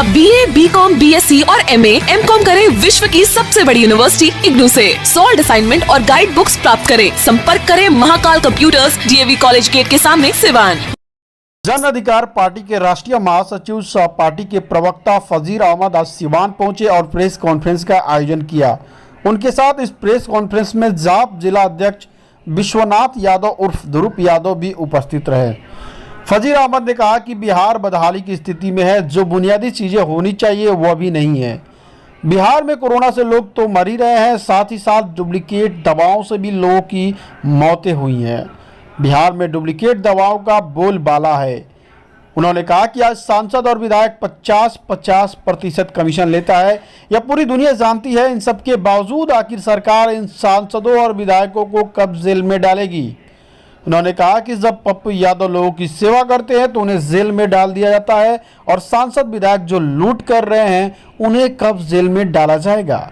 BA, BCom, BSc और MA, MCom करें विश्व की सबसे बड़ी यूनिवर्सिटी इग्नू से। सॉल्ड असाइनमेंट और गाइड बुक्स प्राप्त करें। संपर्क करें Mahakal computers, DAV college gate के सामने, सिवान। जन अधिकार पार्टी के राष्ट्रीय महासचिव सह पार्टी के प्रवक्ता फजीर अहमद आज सिवान पहुंचे और प्रेस कॉन्फ्रेंस का आयोजन किया। उनके साथ इस प्रेस कॉन्फ्रेंस में जाप जिला अध्यक्ष विश्वनाथ यादव उर्फ ध्रुव यादव भी उपस्थित रहे। फजीर अहमद ने कहा कि बिहार बदहाली की स्थिति में है, जो बुनियादी चीज़ें होनी चाहिए वह भी नहीं है। बिहार में कोरोना से लोग तो मर ही रहे हैं, साथ ही साथ डुप्लीकेट दवाओं से भी लोगों की मौतें हुई हैं। बिहार में डुप्लीकेट दवाओं का बोलबाला है। उन्होंने कहा कि आज सांसद और विधायक 50-50% कमीशन लेता है। यह पूरी दुनिया जानती है। इन सब के बावजूद आखिर सरकार इन सांसदों और विधायकों को कब जेल में डालेगी। उन्होंने कहा कि जब पप्पू यादव लोगों की सेवा करते हैं तो उन्हें जेल में डाल दिया जाता है, और सांसद विधायक जो लूट कर रहे हैं उन्हें कब जेल में डाला जाएगा।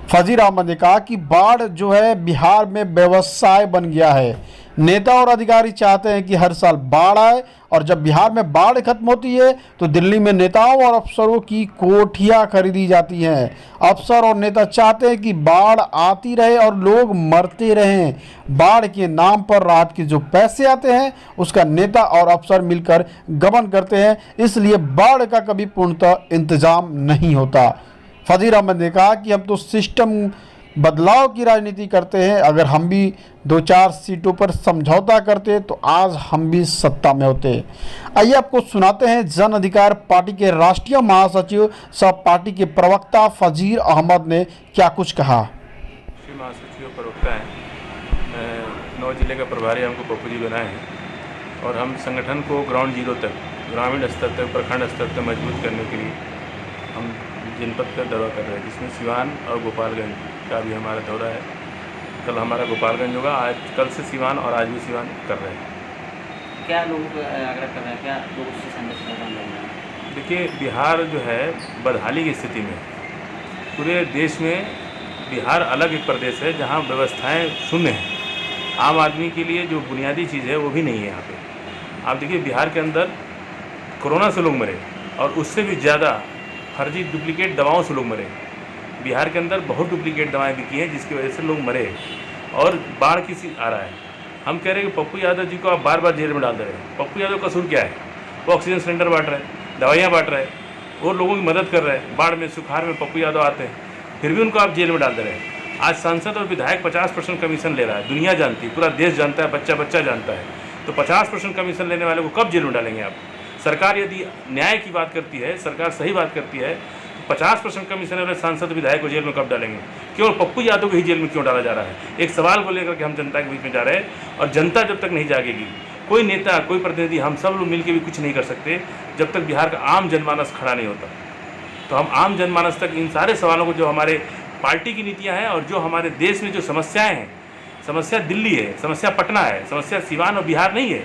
फजीर अहमद ने कहा कि बाढ़ जो है बिहार में व्यवसाय बन गया है। नेता और अधिकारी चाहते हैं कि हर साल बाढ़ आए, और जब बिहार में बाढ़ खत्म होती है तो दिल्ली में नेताओं और अफसरों की कोठियां खरीदी जाती हैं। अफसर और नेता चाहते हैं कि बाढ़ आती रहे और लोग मरते रहें। बाढ़ के नाम पर राहत के जो पैसे आते हैं उसका नेता और अफसर मिलकर गबन करते हैं, इसलिए बाढ़ का कभी पूर्णतः इंतजाम नहीं होता। फजीर अहमद ने कहा कि हम तो सिस्टम बदलाव की राजनीति करते हैं। अगर हम भी 2-4 सीटों पर समझौता करते तो आज हम भी सत्ता में होते। आइए आपको सुनाते हैं जन अधिकार पार्टी के राष्ट्रीय महासचिव सह पार्टी के प्रवक्ता फजीर अहमद ने क्या कुछ कहा। महासचिव प्रवक्ता हैं, 9 जिले का प्रभारी हमको पप्पू जी बनाए हैं, और हम संगठन को ग्राउंड जीरो तक, ग्रामीण स्तर तक, प्रखंड स्तर तक मजबूत करने के लिए हम जनपद का दौरा कर रहे हैं, जिसमें सिवान और गोपालगंज का भी हमारा दौरा है। कल हमारा गोपालगंज होगा, आज कल से सिवान और आज भी सिवान कर रहे हैं। क्या लोगों को आग्रह कर रहे हैं, क्या लोगों से संदेश देना है? देखिए, बिहार जो है बदहाली की स्थिति में, पूरे देश में बिहार अलग एक प्रदेश है जहाँ व्यवस्थाएँ शून्य हैं। आम आदमी के लिए जो बुनियादी चीज़ है वो भी नहीं है यहाँ पे। आप देखिए, बिहार के अंदर कोरोना से लोग मरे, और उससे भी ज़्यादा फर्जी डुप्लीकेट दवाओं से लोग मरे। बिहार के अंदर बहुत डुप्लीकेट दवाएं बिकी हैं, जिसकी वजह से लोग मरे, और बाढ़ किसी आ रहा है। हम कह रहे हैं कि पप्पू यादव जी को आप बार बार जेल में डाल दे रहे हैं। पप्पू यादव का कसूर क्या है? वो ऑक्सीजन सिलेंडर बांट रहे हैं, दवाइयाँ बांट रहे हैं, और लोगों की मदद कर रहे हैं। बाढ़ में, सुखाड़ में पप्पू यादव आते हैं, फिर भी उनको आप जेल में डाल दे रहे हैं। आज सांसद और विधायक 50% कमीशन ले रहा है। दुनिया जानती है, पूरा देश जानता है, बच्चा बच्चा जानता है। तो 50% कमीशन लेने वाले को कब जेल में डालेंगे आप? सरकार यदि न्याय की बात करती है, सरकार सही बात करती है, 50% कमीशन वाले सांसद विधायक को जेल में कब डालेंगे? केवल पप्पू यादव को ही जेल में क्यों डाला जा रहा है? एक सवाल को लेकर के हम जनता के बीच में जा रहे हैं, और जनता जब तक नहीं जागेगी, कोई नेता, कोई प्रतिनिधि, हम सब लोग मिलकर भी कुछ नहीं कर सकते जब तक बिहार का आम जनमानस खड़ा नहीं होता। तो हम आम जनमानस तक इन सारे सवालों को, जो हमारे पार्टी की नीतियाँ हैं और जो हमारे देश में जो समस्याएँ हैं, समस्या दिल्ली है, समस्या पटना है, समस्या सिवान और बिहार नहीं है।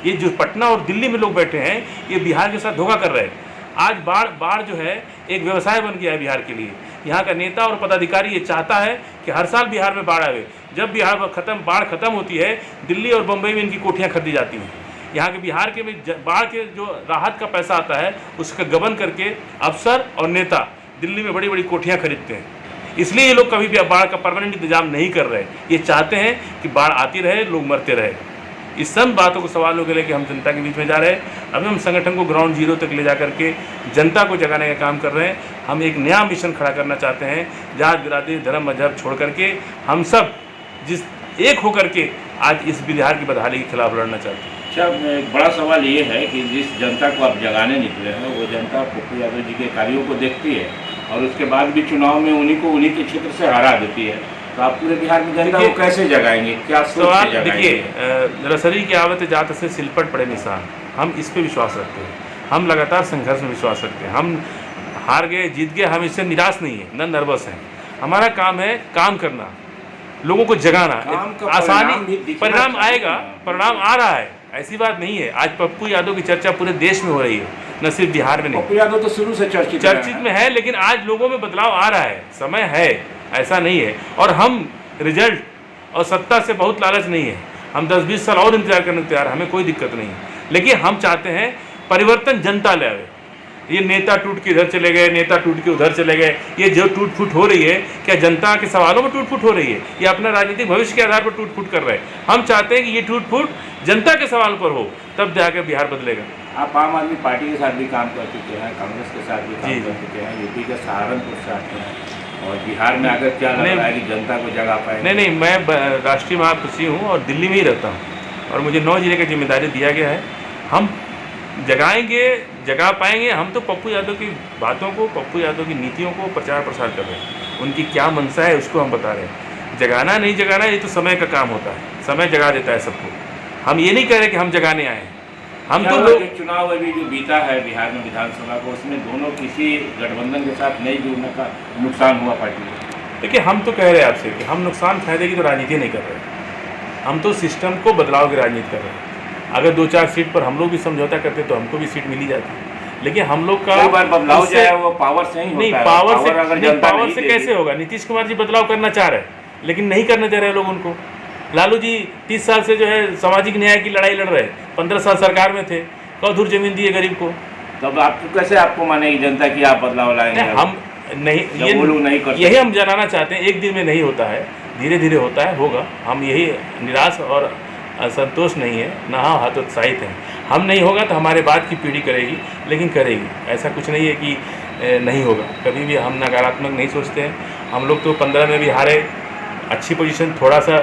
ये जो पटना और दिल्ली में लोग बैठे हैं, ये बिहार के साथ धोखा कर रहे हैं। आज बाढ़ जो है एक व्यवसाय बन गया है बिहार के लिए। यहाँ का नेता और पदाधिकारी ये चाहता है कि हर साल बिहार में बाढ़ आवे। जब बिहार में बाढ़ खत्म होती है, दिल्ली और बम्बई में इनकी कोठियाँ खरीदी जाती हैं। यहाँ के बिहार के में बाढ़ के जो राहत का पैसा आता है, उसका गबन करके अफसर और नेता दिल्ली में बड़ी बड़ी कोठियाँ खरीदते हैं। इसलिए ये लोग कभी भी बाढ़ का परमानेंट इंतजाम नहीं कर रहे। ये चाहते हैं कि बाढ़ आती रहे, लोग मरते रहे। इस सब बातों को, सवालों के लेके हम जनता के बीच में जा रहे हैं। अभी हम संगठन को ग्राउंड जीरो तक ले जा करके जनता को जगाने का काम कर रहे हैं। हम एक नया मिशन खड़ा करना चाहते हैं, जात बिरादरी धर्म मजहब छोड़ करके हम सब एक होकर के आज इस बिहार की बदहाली के खिलाफ लड़ना चाहते हैं। अच्छा, एक बड़ा सवाल ये है कि जिस जनता को आप जगाने निकले हैं, वो जनता पप्पू यादव जी के कार्यों को देखती है, और उसके बाद भी चुनाव में उन्हीं के क्षेत्र से हरा देती है। तो आप पूरे बिहार में जनता को कैसे जगाएंगे, क्या सोच के जगाएंगे? देखिए, रसरी की आवत जात से सिलपट पड़े निशान, हम इस पे विश्वास रखते हैं। हम लगातार संघर्ष में विश्वास रखते हैं। हम हार गए, जीत गए, हम इससे निराश नहीं है, न नर्वस हैं। हमारा काम है काम करना, लोगों को जगाना। आसानी परिणाम आएगा, परिणाम आ रहा है, ऐसी बात नहीं है। आज पप्पू यादव की चर्चा पूरे देश में हो रही है, न सिर्फ बिहार में नहीं। पप्पू यादव तो शुरू से चर्चित में है, लेकिन आज लोगों में बदलाव आ रहा है। समय है, ऐसा नहीं है। और हम रिजल्ट और सत्ता से बहुत लालच नहीं है। हम 10-20 साल और इंतजार करने को तैयार, हमें कोई दिक्कत नहीं है। लेकिन हम चाहते हैं परिवर्तन जनता ले आवे। ये नेता टूट के इधर चले गए, नेता टूट के उधर चले गए, ये जो टूट फूट हो रही है क्या जनता के सवालों में टूट फूट हो रही है? ये अपना राजनीतिक भविष्य के आधार पर टूट फूट कर रहे हैं। हम चाहते हैं कि ये टूट फूट जनता के सवाल पर हो, तब जाकर बिहार बदलेगा। आप आम आदमी पार्टी के साथ भी काम कर चुके हैं, कांग्रेस के साथ भी काम कर चुके हैं, यूपी के सहारनपुर से आते हैं और बिहार में आकर क्या लग रहा है कि जनता को जगा पाए? नहीं, मैं राष्ट्रीय महाकृषि हूँ और दिल्ली में ही रहता हूँ और मुझे 9 जिले की जिम्मेदारी दिया गया है। हम जगाएंगे, जगा पाएंगे। हम तो पप्पू यादव की बातों को, पप्पू यादव की नीतियों को प्रचार प्रसार कर रहे हैं। उनकी क्या मंशा है उसको हम बता रहे हैं। जगाना नहीं जगाना ये तो समय का काम होता है, समय जगा देता है सबको। हम ये नहीं कह रहे कि हम जगाने आए हैं। हम तो लोग चुनाव अभी जो बीता है बिहार में विधानसभा को, उसमें दोनों किसी गठबंधन के साथ नहीं जुड़ने का नुकसान हुआ पार्टी को। देखिए, हम तो कह रहे हैं आपसे कि हम नुकसान फायदे की तो राजनीति नहीं कर रहे। हम तो सिस्टम को बदलाव की राजनीति कर रहे हैं। अगर 2-4 सीट पर हम लोग भी समझौता करते तो हमको भी सीट मिली जाती। लेकिन हम लोग का बदलाव जो है वो पावर से ही होता है। पावर से कैसे होगा? नीतीश कुमार जी बदलाव करना चाह रहे हैं लेकिन नहीं करने दे रहे लोग उनको। लालू जी 30 साल से जो है सामाजिक न्याय की लड़ाई लड़ रहे हैं, 15 साल सरकार में थे, कौधुर जमीन दिए गरीब को। तब आपको कैसे आपको मानेगी जनता की आप बदलाव लाएंगे? हम नहीं, यही हम जनाना चाहते हैं। एक दिन में नहीं होता है, धीरे धीरे होता है, होगा। हम यही निराश और असंतोष नहीं है, ना हतोत्साहित हैं। हम नहीं होगा तो हमारे बाद की पीढ़ी करेगी, लेकिन करेगी। ऐसा कुछ नहीं है कि नहीं होगा। कभी भी हम नकारात्मक नहीं सोचते हैं। हम लोग तो 15 में भी हारे, अच्छी पोजीशन, थोड़ा सा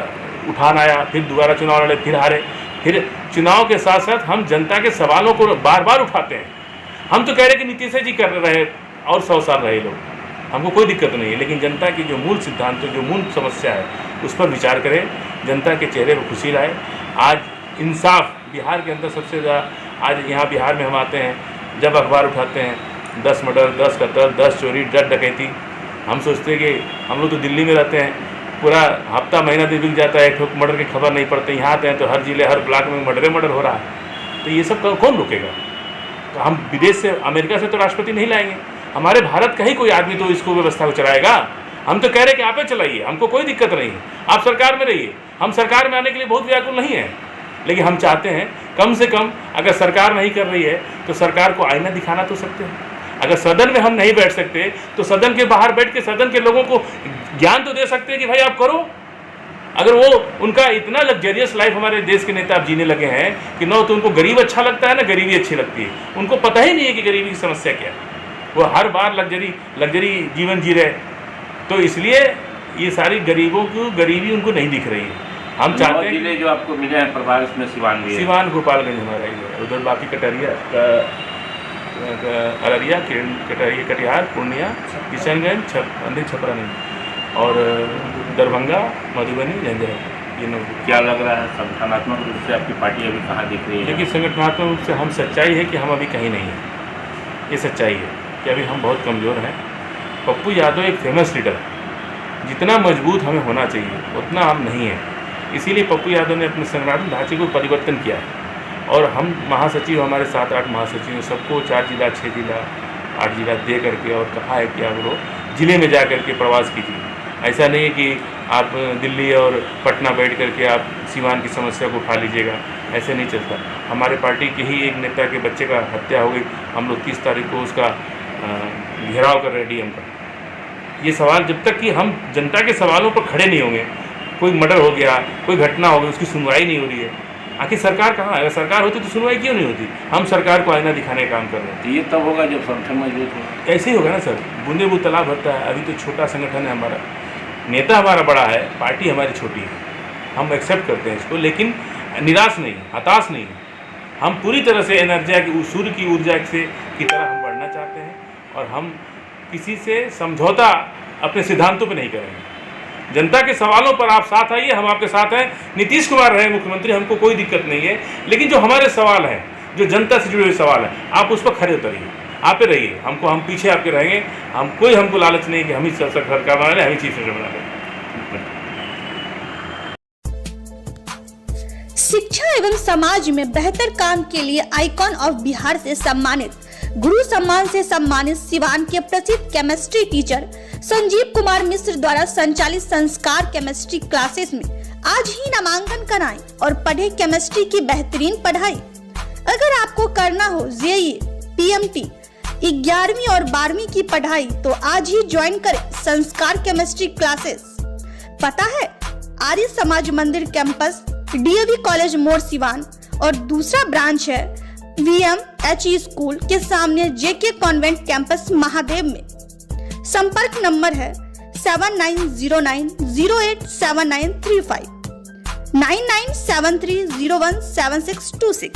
उठान आया, फिर दोबारा चुनाव लड़े, फिर हारे। फिर चुनाव के साथ साथ हम जनता के सवालों को बार बार उठाते हैं। हम तो कह रहे कि नीतीश जी कर रहे और 100 साल रहे लोग, हमको कोई दिक्कत नहीं है। लेकिन जनता की जो मूल सिद्धांत, जो मूल समस्या है, उस पर विचार करें, जनता के चेहरे पर खुशी लाए। आज इंसाफ बिहार के अंदर सबसे ज़्यादा, आज यहाँ बिहार में हम आते हैं, जब अखबार उठाते हैं 10 मर्डर, 10 कत्ल, 10 चोरी, 10 डकैती। हम सोचते हैं कि हम लोग तो दिल्ली में रहते हैं, पूरा हफ्ता महीना दिन बीत जाता है, एक ठोक मर्डर की खबर नहीं पड़ती। यहाँ आते हैं तो हर जिले, हर ब्लॉक में मर्डर हो रहा है। तो ये सब कौन रोकेगा? तो हम विदेश से, अमेरिका से तो राष्ट्रपति नहीं लाएंगे। हमारे भारत का ही कोई आदमी तो इसको व्यवस्था को चलाएगा। हम तो कह रहे हैं कि आप ही चलाइए, हमको कोई दिक्कत नहीं है, आप सरकार में रहिए। हम सरकार में आने के लिए बहुत व्याकुल नहीं है, लेकिन हम चाहते हैं कम से कम अगर सरकार नहीं कर रही है तो सरकार को आईना दिखाना तो सकते हैं। अगर सदन में हम नहीं बैठ सकते तो सदन के बाहर बैठ के सदन के लोगों को ज्ञान तो दे सकते हैं कि भाई आप करो। अगर वो उनका इतना लग्जरियस लाइफ हमारे देश के नेता अब जीने लगे हैं कि न तो उनको गरीब अच्छा लगता है, ना गरीबी अच्छी लगती है। उनको पता ही नहीं है कि गरीबी की समस्या क्या है। वो हर बार लग्जरी जीवन जी रहे। तो इसलिए ये सारी गरीबों की गरीबी उनको नहीं दिख रही है। हम चाहते हैं जिले जो आपको मिले हैं प्रभार, उसमें सिवान, गोपालगंज हमारा ही है, उधर बाकी कटरिया, अररिया, कटिहार, पूर्णिया, किशनगंज, छपरा नहीं, और दरभंगा, मधुबनी, झंझारपुर, ये 9। क्या लग रहा है संगठनात्मक रूप से आपकी पार्टी अभी कहाँ दिख रही है? देखिए, संगठनात्मक रूप से हम, सच्चाई है कि हम अभी कहीं नहीं हैं। ये सच्चाई है कि अभी हम बहुत कमज़ोर हैं। पप्पू यादव एक फेमस लीडर है, जितना मजबूत हमें होना चाहिए उतना हम नहीं हैं। इसीलिए पप्पू यादव ने अपने संगठन ढांचे को परिवर्तन किया है। और हम महासचिव, हमारे 7-8 महासचिव, सबको 4 जिला, 6 जिला, 8 जिला दे करके और कहा है कि आप लोग जिले में जा करके प्रवास कीजिए। ऐसा नहीं है कि आप दिल्ली और पटना बैठ करके आप सीवान की समस्या को उठा लीजिएगा, ऐसे नहीं चलता। हमारे पार्टी के ही एक नेता के बच्चे का हत्या हो गई, हम लोग 30 तारीख को उसका घेराव कर रहे हैं डीएम का। ये सवाल जब तक कि हम जनता के सवालों पर खड़े नहीं होंगे, कोई मर्डर हो गया, कोई घटना हो गई, उसकी सुनवाई नहीं हो रही है, आखिर सरकार कहाँ है? अगर सरकार होती तो सुनवाई क्यों नहीं होती? हम सरकार को आईना दिखाने का काम कर रहे हैं। ये तब होगा जब संगठन मजबूत होगा। ऐसे ही होगा ना सर, बूंदे बूंद तालाब भरता है। अभी तो छोटा संगठन है हमारा, नेता हमारा बड़ा है, पार्टी हमारी छोटी है, हम एक्सेप्ट करते हैं इसको। लेकिन निराश नहीं, हताश नहीं, हम पूरी तरह से एनर्जी, सूर्य की ऊर्जा की तरह हम बढ़ना चाहते हैं। और हम किसी से समझौता अपने सिद्धांतों पर नहीं करेंगे। जनता के सवालों पर आप साथ आइए, हम आपके साथ हैं। नीतीश कुमार रहे मुख्यमंत्री, हमको कोई दिक्कत नहीं है। लेकिन जो हमारे सवाल हैं, जो जनता से जुड़े हुए सवाल हैं, आप उस पर खड़े उतरिए, आप पे रहिए। हम पीछे आपके रहेंगे। हमको लालच नहीं कि हम ही सरकार बना लें, हम ही चीफ मिनिस्टर बना लें। शिक्षा एवं समाज में बेहतर काम के लिए आइकॉन ऑफ बिहार से सम्मानित, गुरु सम्मान से सम्मानित सिवान के प्रसिद्ध केमिस्ट्री टीचर संजीव कुमार मिश्र द्वारा संचालित संस्कार केमिस्ट्री क्लासेस में आज ही नामांकन कराएं और पढ़े केमिस्ट्री की बेहतरीन पढ़ाई। अगर आपको करना हो जेईई, पीएमटी, 11वीं और 12वीं की पढ़ाई तो आज ही ज्वाइन करें संस्कार केमिस्ट्री क्लासेस। पता है आर्य समाज मंदिर कैंपस, डीएवी कॉलेज मोड़ सिवान, और दूसरा ब्रांच है VMHE स्कूल के सामने JK कॉन्वेंट कैंपस महादेव में। संपर्क नंबर है 7909087935, 9973017626।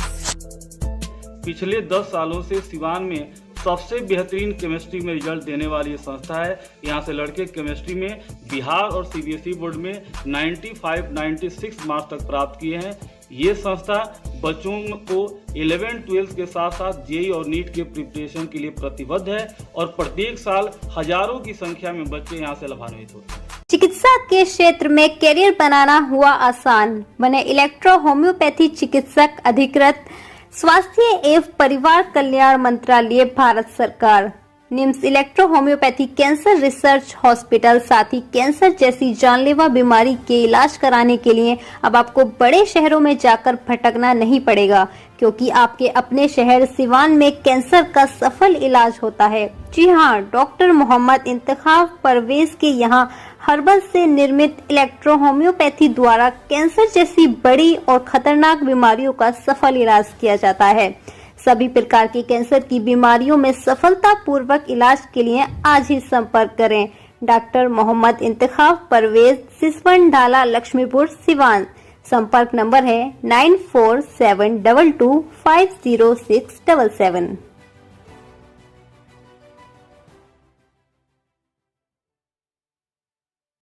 पिछले 10 सालों से सिवान में सबसे बेहतरीन केमिस्ट्री में रिजल्ट देने वाली ये संस्था है। यहाँ से लड़के केमिस्ट्री में बिहार और CBSE बोर्ड में 95-96 मार्क्स तक प्राप्त किए हैं। ये संस्था बच्चों को 11-12 के साथ साथ JEE और नीट के प्रिपरेशन के लिए प्रतिबद्ध है और प्रत्येक साल हजारों की संख्या में बच्चे यहाँ से लाभान्वित होते हैं। चिकित्सा के क्षेत्र में करियर बनाना हुआ आसान, बने इलेक्ट्रो होम्योपैथी चिकित्सक अधिकृत स्वास्थ्य एवं परिवार कल्याण मंत्रालय भारत सरकार। NIMS electro homeopathy cancer research hospital, साथ ही कैंसर जैसी जानलेवा बीमारी के इलाज कराने के लिए अब आपको बड़े शहरों में जाकर भटकना नहीं पड़ेगा, क्योंकि आपके अपने शहर सिवान में कैंसर का सफल इलाज होता है। जी हाँ, डॉक्टर मोहम्मद इंतखाब परवेज के यहाँ हर्बल से निर्मित इलेक्ट्रो होम्योपैथी द्वारा कैंसर जैसी बड़ी और खतरनाक बीमारियों का सफल इलाज किया जाता है। सभी प्रकार की कैंसर की बीमारियों में सफलता पूर्वक इलाज के लिए आज ही संपर्क करें। डॉक्टर मोहम्मद इंतखाब परवेज, सिसवन ढाला, लक्ष्मीपुर, सिवान। संपर्क नंबर है 9472250677।